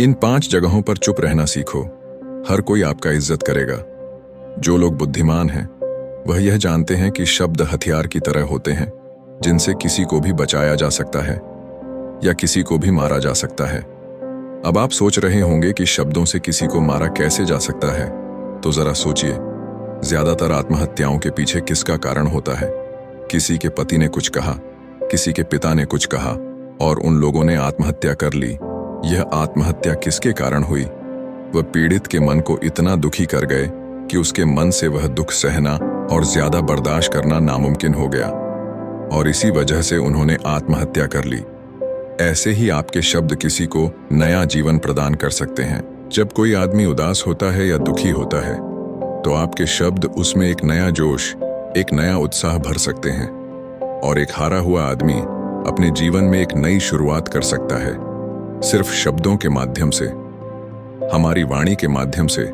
इन 5 जगहों पर चुप रहना सीखो। हर कोई आपका इज्जत करेगा। जो लोग बुद्धिमान हैं वह यह जानते हैं कि शब्द हथियार की तरह होते हैं, जिनसे किसी को भी बचाया जा सकता है या किसी को भी मारा जा सकता है। अब आप सोच रहे होंगे कि शब्दों से किसी को मारा कैसे जा सकता है, तो जरा सोचिए, ज्यादातर आत्महत्याओं के पीछे किसका कारण होता है? किसी के पति ने कुछ कहा, किसी के पिता ने कुछ कहा और उन लोगों ने आत्महत्या कर ली। यह आत्महत्या किसके कारण हुई? वह पीड़ित के मन को इतना दुखी कर गए कि उसके मन से वह दुख सहना और ज्यादा बर्दाश्त करना नामुमकिन हो गया और इसी वजह से उन्होंने आत्महत्या कर ली। ऐसे ही आपके शब्द किसी को नया जीवन प्रदान कर सकते हैं। जब कोई आदमी उदास होता है या दुखी होता है तो आपके शब्द उसमें एक नया जोश, एक नया उत्साह भर सकते हैं और एक हारा हुआ आदमी अपने जीवन में एक नई शुरुआत कर सकता है, सिर्फ शब्दों के माध्यम से, हमारी वाणी के माध्यम से।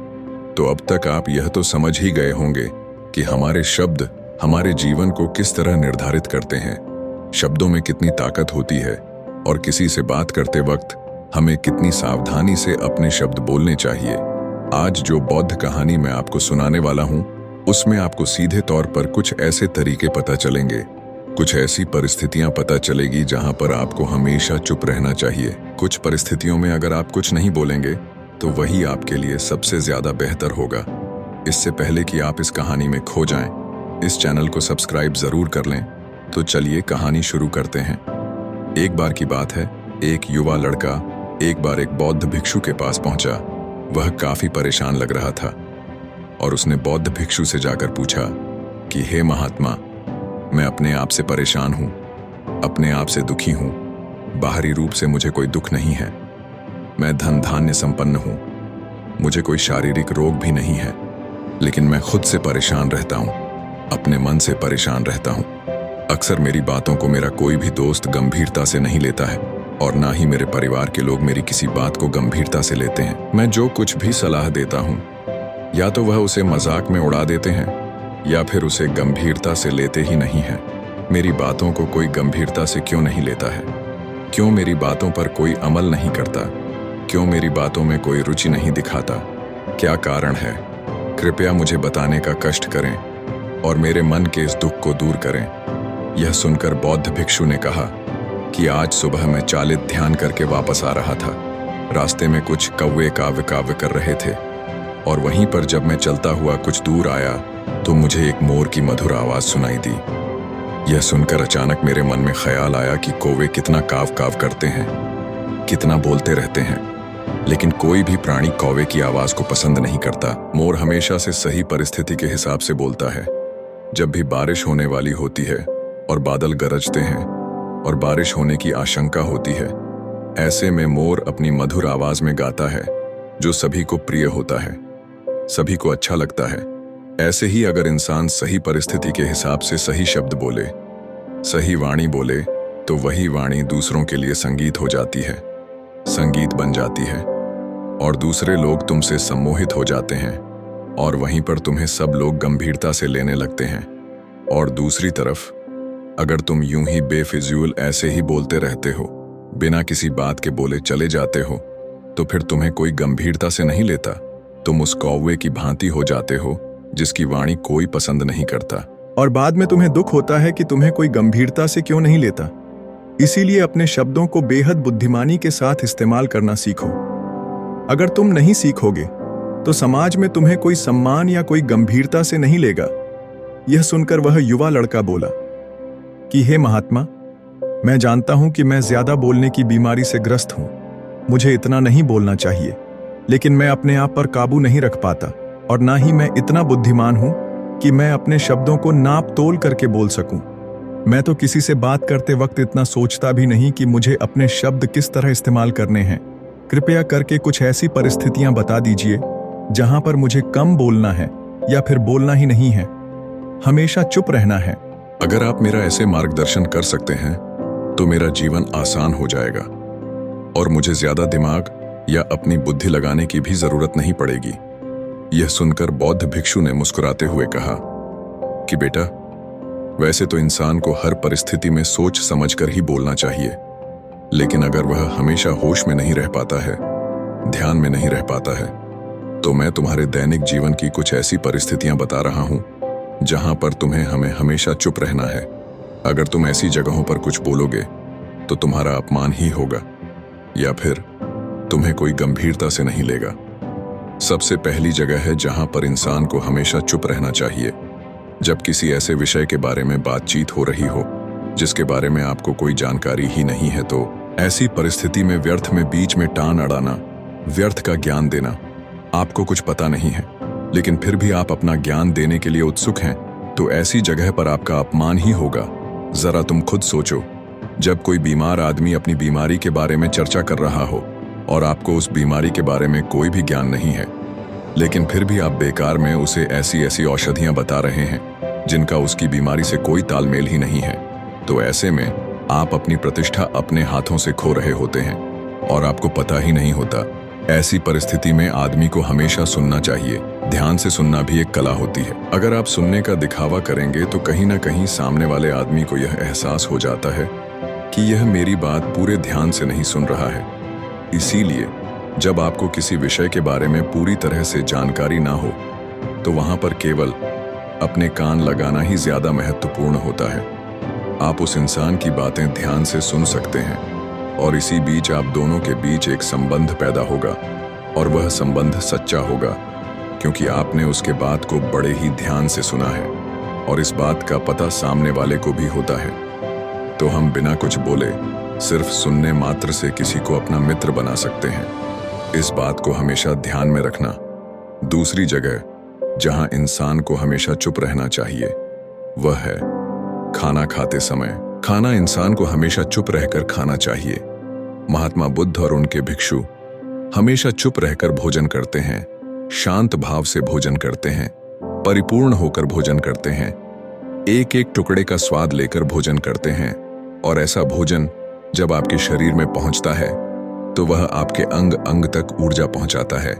तो अब तक आप यह तो समझ ही गए होंगे कि हमारे शब्द हमारे जीवन को किस तरह निर्धारित करते हैं, शब्दों में कितनी ताकत होती है और किसी से बात करते वक्त हमें कितनी सावधानी से अपने शब्द बोलने चाहिए। आज जो बौद्ध कहानी मैं आपको सुनाने वाला हूं, उसमें आपको सीधे तौर पर कुछ ऐसे तरीके पता चलेंगे, कुछ ऐसी परिस्थितियां पता चलेगी जहां पर आपको हमेशा चुप रहना चाहिए। कुछ परिस्थितियों में अगर आप कुछ नहीं बोलेंगे तो वही आपके लिए सबसे ज्यादा बेहतर होगा। इससे पहले कि आप इस कहानी में खो जाएं, इस चैनल को सब्सक्राइब जरूर कर लें। तो चलिए कहानी शुरू करते हैं। एक बार की बात है, एक युवा लड़का एक बार एक बौद्ध भिक्षु के पास पहुंचा। वह काफी परेशान लग रहा था और उसने बौद्ध भिक्षु से जाकर पूछा कि हे महात्मा, मैं अपने आप से परेशान हूं, अपने आप से दुखी हूं। बाहरी रूप से मुझे कोई दुख नहीं है, मैं धन धान्य संपन्न हूं, मुझे कोई शारीरिक रोग भी नहीं है, लेकिन मैं खुद से परेशान रहता हूं, अपने मन से परेशान रहता हूं। अक्सर मेरी बातों को मेरा कोई भी दोस्त गंभीरता से नहीं लेता है और ना ही मेरे परिवार के लोग मेरी किसी बात को गंभीरता से लेते हैं। मैं जो कुछ भी सलाह देता हूं, या तो वह उसे मजाक में उड़ा देते हैं या फिर उसे गंभीरता से लेते ही नहीं है। मेरी बातों को कोई गंभीरता से क्यों नहीं लेता है? क्यों मेरी बातों पर कोई अमल नहीं करता? क्यों मेरी बातों में कोई रुचि नहीं दिखाता? क्या कारण है? कृपया मुझे बताने का कष्ट करें और मेरे मन के इस दुख को दूर करें। यह सुनकर बौद्ध भिक्षु ने कहा कि आज सुबह मैं चालित ध्यान करके वापस आ रहा था। रास्ते में कुछ कौवे काव्य काव्य कर रहे थे और वहीं पर जब मैं चलता हुआ कुछ दूर आया तो मुझे एक मोर की मधुर आवाज सुनाई दी। यह सुनकर अचानक मेरे मन में ख्याल आया कि कौवे कितना काव काव करते हैं, कितना बोलते रहते हैं, लेकिन कोई भी प्राणी कौवे की आवाज को पसंद नहीं करता। मोर हमेशा से सही परिस्थिति के हिसाब से बोलता है। जब भी बारिश होने वाली होती है और बादल गरजते हैं और बारिश होने की आशंका होती है, ऐसे में मोर अपनी मधुर आवाज में गाता है, जो सभी को प्रिय होता है, सभी को अच्छा लगता है। ऐसे ही अगर इंसान सही परिस्थिति के हिसाब से सही शब्द बोले, सही वाणी बोले, तो वही वाणी दूसरों के लिए संगीत हो जाती है, संगीत बन जाती है और दूसरे लोग तुमसे सम्मोहित हो जाते हैं और वहीं पर तुम्हें सब लोग गंभीरता से लेने लगते हैं। और दूसरी तरफ अगर तुम यूं ही बेफिजूल ऐसे ही बोलते रहते हो, बिना किसी बात के बोले चले जाते हो, तो फिर तुम्हें कोई गंभीरता से नहीं लेता। तुम उस कौवे की भांति हो जाते हो जिसकी वाणी कोई पसंद नहीं करता और बाद में तुम्हें दुख होता है कि तुम्हें कोई गंभीरता से क्यों नहीं लेता। इसीलिए अपने शब्दों को बेहद बुद्धिमानी के साथ इस्तेमाल करना सीखो। अगर तुम नहीं सीखोगे तो समाज में तुम्हें कोई सम्मान या कोई गंभीरता से नहीं लेगा। यह सुनकर वह युवा लड़का बोला कि हे महात्मा, मैं जानता हूं कि मैं ज्यादा बोलने की बीमारी से ग्रस्त हूं, मुझे इतना नहीं बोलना चाहिए, लेकिन मैं अपने आप पर काबू नहीं रख पाता और ना ही मैं इतना बुद्धिमान हूं कि मैं अपने शब्दों को नाप तोल करके बोल सकूं। मैं तो किसी से बात करते वक्त इतना सोचता भी नहीं कि मुझे अपने शब्द किस तरह इस्तेमाल करने हैं। कृपया करके कुछ ऐसी परिस्थितियां बता दीजिए जहां पर मुझे कम बोलना है या फिर बोलना ही नहीं है, हमेशा चुप रहना है। अगर आप मेरा ऐसे मार्गदर्शन कर सकते हैं तो मेरा जीवन आसान हो जाएगा और मुझे ज्यादा दिमाग या अपनी बुद्धि लगाने की भी जरूरत नहीं पड़ेगी। यह सुनकर बौद्ध भिक्षु ने मुस्कुराते हुए कहा कि बेटा, वैसे तो इंसान को हर परिस्थिति में सोच समझकर ही बोलना चाहिए, लेकिन अगर वह हमेशा होश में नहीं रह पाता है ध्यान में नहीं रह पाता है। तो मैं तुम्हारे दैनिक जीवन की कुछ ऐसी परिस्थितियां बता रहा हूं जहां पर तुम्हें हमें हमेशा चुप रहना है। अगर तुम ऐसी जगहों पर कुछ बोलोगे तो तुम्हारा अपमान ही होगा या फिर तुम्हें कोई गंभीरता से नहीं लेगा। सबसे पहली जगह है जहां पर इंसान को हमेशा चुप रहना चाहिए। जब किसी ऐसे विषय के बारे में बातचीत हो रही हो जिसके बारे में आपको कोई जानकारी ही नहीं है, तो ऐसी परिस्थिति में व्यर्थ में बीच में टान अड़ाना, व्यर्थ का ज्ञान देना, आपको कुछ पता नहीं है लेकिन फिर भी आप अपना ज्ञान देने के लिए उत्सुक हैं, तो ऐसी जगह पर आपका अपमान ही होगा। जरा तुम खुद सोचो, जब कोई बीमार आदमी अपनी बीमारी के बारे में चर्चा कर रहा हो और आपको उस बीमारी के बारे में कोई भी ज्ञान नहीं है, लेकिन फिर भी आप बेकार में उसे ऐसी ऐसी औषधियां बता रहे हैं जिनका उसकी बीमारी से कोई तालमेल ही नहीं है, तो ऐसे में आप अपनी प्रतिष्ठा अपने हाथों से खो रहे होते हैं और आपको पता ही नहीं होता। ऐसी परिस्थिति में आदमी को हमेशा सुनना चाहिए। ध्यान से सुनना भी एक कला होती है। अगर आप सुनने का दिखावा करेंगे तो कहीं ना कहीं सामने वाले आदमी को यह एहसास हो जाता है कि यह मेरी बात पूरे ध्यान से नहीं सुन रहा है। इसीलिए जब आपको किसी विषय के बारे में पूरी तरह से जानकारी ना हो तो वहां पर केवल अपने कान लगाना ही ज्यादा महत्वपूर्ण होता है। आप उस इंसान की बातें ध्यान से सुन सकते हैं और इसी बीच आप दोनों के बीच एक संबंध पैदा होगा और वह संबंध सच्चा होगा क्योंकि आपने उसके बात को बड़े ही ध्यान से सुना है और इस बात का पता सामने वाले को भी होता है। तो हम बिना कुछ बोले सिर्फ सुनने मात्र से किसी को अपना मित्र बना सकते हैं। इस बात को हमेशा ध्यान में रखना। दूसरी जगह जहां इंसान को हमेशा चुप रहना चाहिए वह है खाना खाते समय। खाना इंसान को हमेशा चुप रहकर खाना चाहिए। महात्मा बुद्ध और उनके भिक्षु हमेशा चुप रहकर भोजन करते हैं, शांत भाव से भोजन करते हैं, परिपूर्ण होकर भोजन करते हैं, एक एक टुकड़े का स्वाद लेकर भोजन करते हैं। और ऐसा भोजन जब आपके शरीर में पहुंचता है तो वह आपके अंग अंग तक ऊर्जा पहुंचाता है।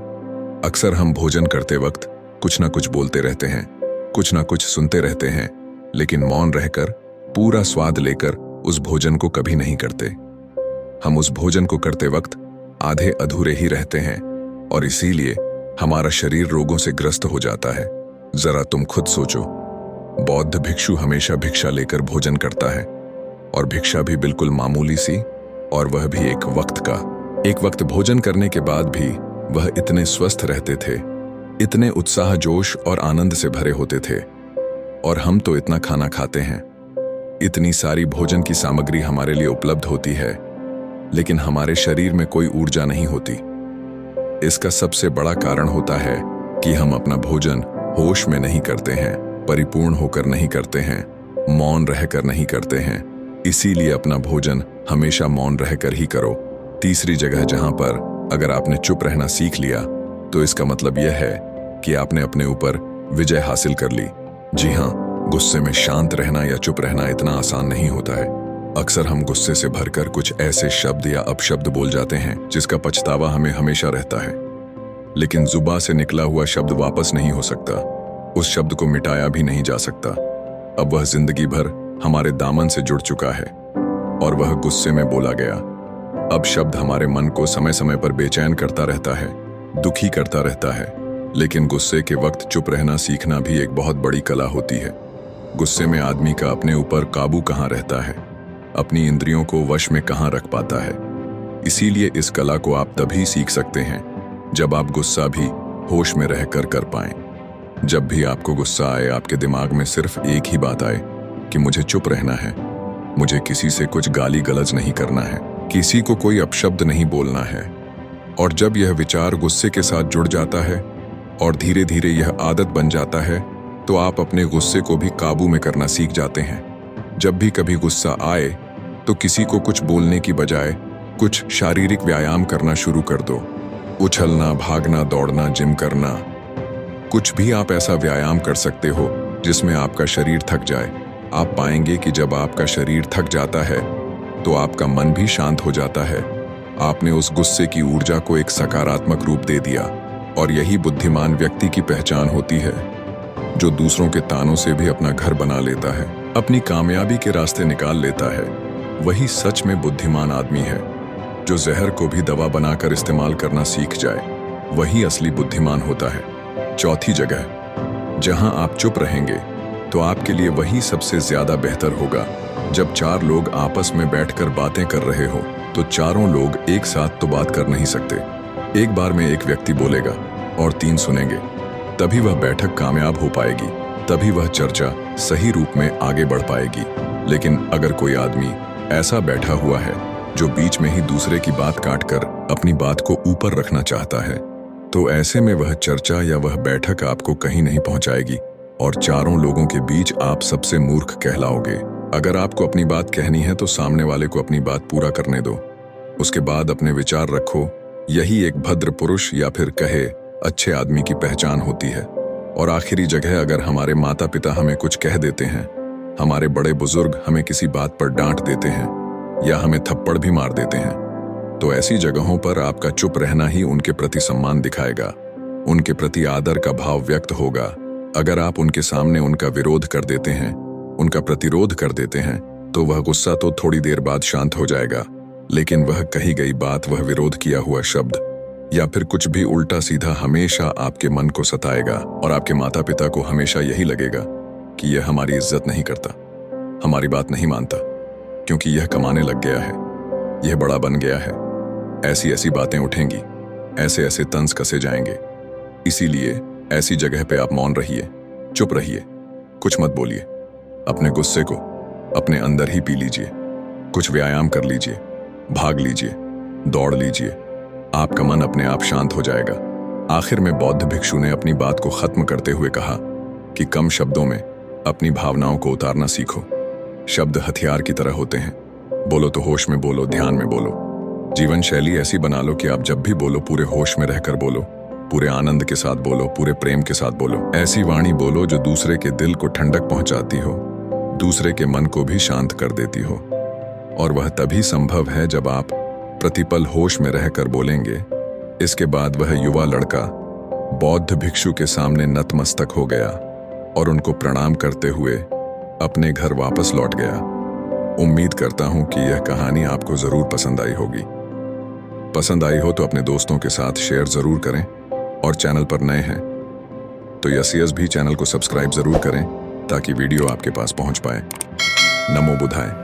अक्सर हम भोजन करते वक्त कुछ ना कुछ बोलते रहते हैं, कुछ ना कुछ सुनते रहते हैं, लेकिन मौन रहकर पूरा स्वाद लेकर उस भोजन को कभी नहीं करते। हम उस भोजन को करते वक्त आधे अधूरे ही रहते हैं और इसीलिए हमारा शरीर रोगों से ग्रस्त हो जाता है। जरा तुम खुद सोचो, बौद्ध भिक्षु हमेशा भिक्षा लेकर भोजन करता है और भिक्षा भी बिल्कुल मामूली सी, और वह भी एक वक्त का। एक वक्त भोजन करने के बाद भी वह इतने स्वस्थ रहते थे, इतने उत्साह जोश और आनंद से भरे होते थे। और हम तो इतना खाना खाते हैं, इतनी सारी भोजन की सामग्री हमारे लिए उपलब्ध होती है, लेकिन हमारे शरीर में कोई ऊर्जा नहीं होती। इसका सबसे बड़ा कारण होता है कि हम अपना भोजन होश में नहीं करते हैं, परिपूर्ण होकर नहीं करते हैं, मौन रहकर नहीं करते हैं। इसीलिए अपना भोजन हमेशा मौन रहकर ही करो। तीसरी जगह जहां पर अगर आपने चुप रहना सीख लिया तो इसका मतलब यह है कि आपने अपने ऊपर विजय हासिल कर ली। जी हाँ, गुस्से में शांत रहना या चुप रहना इतना आसान नहीं होता है। अक्सर हम गुस्से से भरकर कुछ ऐसे शब्द या अपशब्द बोल जाते हैं जिसका पछतावा हमें हमेशा रहता है, लेकिन जुबान से निकला हुआ शब्द वापस नहीं हो सकता। उस शब्द को मिटाया भी नहीं जा सकता। अब वह जिंदगी भर हमारे दामन से जुड़ चुका है और वह गुस्से में बोला गया। अब शब्द हमारे मन को समय समय पर बेचैन करता रहता है, दुखी करता रहता है, लेकिन गुस्से के वक्त चुप रहना सीखना भी एक बहुत बड़ी कला होती है। गुस्से में आदमी का अपने ऊपर काबू कहाँ रहता है, अपनी इंद्रियों को वश में कहाँ रख पाता है। इसीलिए इस कला को आप तभी सीख सकते हैं जब आप गुस्सा भी होश में रहकर कर पाएं। जब भी आपको गुस्सा आए, आपके दिमाग में सिर्फ एक ही बात आए कि मुझे चुप रहना है, मुझे किसी से कुछ गाली गलौज नहीं करना है, किसी को कोई अपशब्द नहीं बोलना है। और जब यह विचार गुस्से के साथ जुड़ जाता है और धीरे धीरे यह आदत बन जाता है तो आप अपने गुस्से को भी काबू में करना सीख जाते हैं। जब भी कभी गुस्सा आए तो किसी को कुछ बोलने की बजाय कुछ शारीरिक व्यायाम करना शुरू कर दो। उछलना, भागना, दौड़ना, जिम करना, कुछ भी आप ऐसा व्यायाम कर सकते हो जिसमें आपका शरीर थक जाए। आप पाएंगे कि जब आपका शरीर थक जाता है तो आपका मन भी शांत हो जाता है। आपने उस गुस्से की ऊर्जा को एक सकारात्मक रूप दे दिया। और यही बुद्धिमान व्यक्ति की पहचान होती है, जो दूसरों के तानों से भी अपना घर बना लेता है, अपनी कामयाबी के रास्ते निकाल लेता है। वही सच में बुद्धिमान आदमी है। जो जहर को भी दवा बनाकर इस्तेमाल करना सीख जाए, वही असली बुद्धिमान होता है। चौथी जगह, जहां आप चुप रहेंगे तो आपके लिए वही सबसे ज्यादा बेहतर होगा। जब चार लोग आपस में बैठकर बातें कर रहे हो तो चारों लोग एक साथ तो बात कर नहीं सकते। एक बार में एक व्यक्ति बोलेगा और तीन सुनेंगे, तभी वह बैठक कामयाब हो पाएगी, तभी वह चर्चा सही रूप में आगे बढ़ पाएगी। लेकिन अगर कोई आदमी ऐसा बैठा हुआ है जो बीच में ही दूसरे की बात काटकर अपनी बात को ऊपर रखना चाहता है, तो ऐसे में वह चर्चा या वह बैठक आपको कहीं नहीं पहुंचाएगी और चारों लोगों के बीच आप सबसे मूर्ख कहलाओगे। अगर आपको अपनी बात कहनी है तो सामने वाले को अपनी बात पूरा करने दो, उसके बाद अपने विचार रखो। यही एक भद्र पुरुष या फिर कहे अच्छे आदमी की पहचान होती है। और आखिरी जगह, अगर हमारे माता पिता हमें कुछ कह देते हैं, हमारे बड़े बुजुर्ग हमें किसी बात पर डांट देते हैं या हमें थप्पड़ भी मार देते हैं, तो ऐसी जगहों पर आपका चुप रहना ही उनके प्रति सम्मान दिखाएगा, उनके प्रति आदर का भाव व्यक्त होगा। अगर आप उनके सामने उनका विरोध कर देते हैं, उनका प्रतिरोध कर देते हैं, तो वह गुस्सा तो थोड़ी देर बाद शांत हो जाएगा, लेकिन वह कही गई बात, वह विरोध किया हुआ शब्द या फिर कुछ भी उल्टा सीधा हमेशा आपके मन को सताएगा और आपके माता पिता को हमेशा यही लगेगा कि यह हमारी इज्जत नहीं करता, हमारी बात नहीं मानता, क्योंकि यह कमाने लग गया है, यह बड़ा बन गया है। ऐसी ऐसी बातें उठेंगी, ऐसे ऐसे तंज कसे जाएंगे। इसीलिए ऐसी जगह पे आप मौन रहिए, चुप रहिए, कुछ मत बोलिए। अपने गुस्से को अपने अंदर ही पी लीजिए, कुछ व्यायाम कर लीजिए, भाग लीजिए, दौड़ लीजिए, आपका मन अपने आप शांत हो जाएगा। आखिर में बौद्ध भिक्षु ने अपनी बात को खत्म करते हुए कहा कि कम शब्दों में अपनी भावनाओं को उतारना सीखो। शब्द हथियार की तरह होते हैं, बोलो तो होश में बोलो, ध्यान में बोलो। जीवन शैली ऐसी बना लो कि आप जब भी बोलो पूरे होश में रहकर बोलो, पूरे आनंद के साथ बोलो, पूरे प्रेम के साथ बोलो। ऐसी वाणी बोलो जो दूसरे के दिल को ठंडक पहुंचाती हो, दूसरे के मन को भी शांत कर देती हो। और वह तभी संभव है जब आप प्रतिपल होश में रहकर बोलेंगे। इसके बाद वह युवा लड़का बौद्ध भिक्षु के सामने नतमस्तक हो गया और उनको प्रणाम करते हुए अपने घर वापस लौट गया। उम्मीद करता हूं कि यह कहानी आपको जरूर पसंद आई होगी। पसंद आई हो तो अपने दोस्तों के साथ शेयर जरूर करें और चैनल पर नए हैं तो यस भी चैनल को सब्सक्राइब जरूर करें ताकि वीडियो आपके पास पहुंच पाए। नमो बुधाय।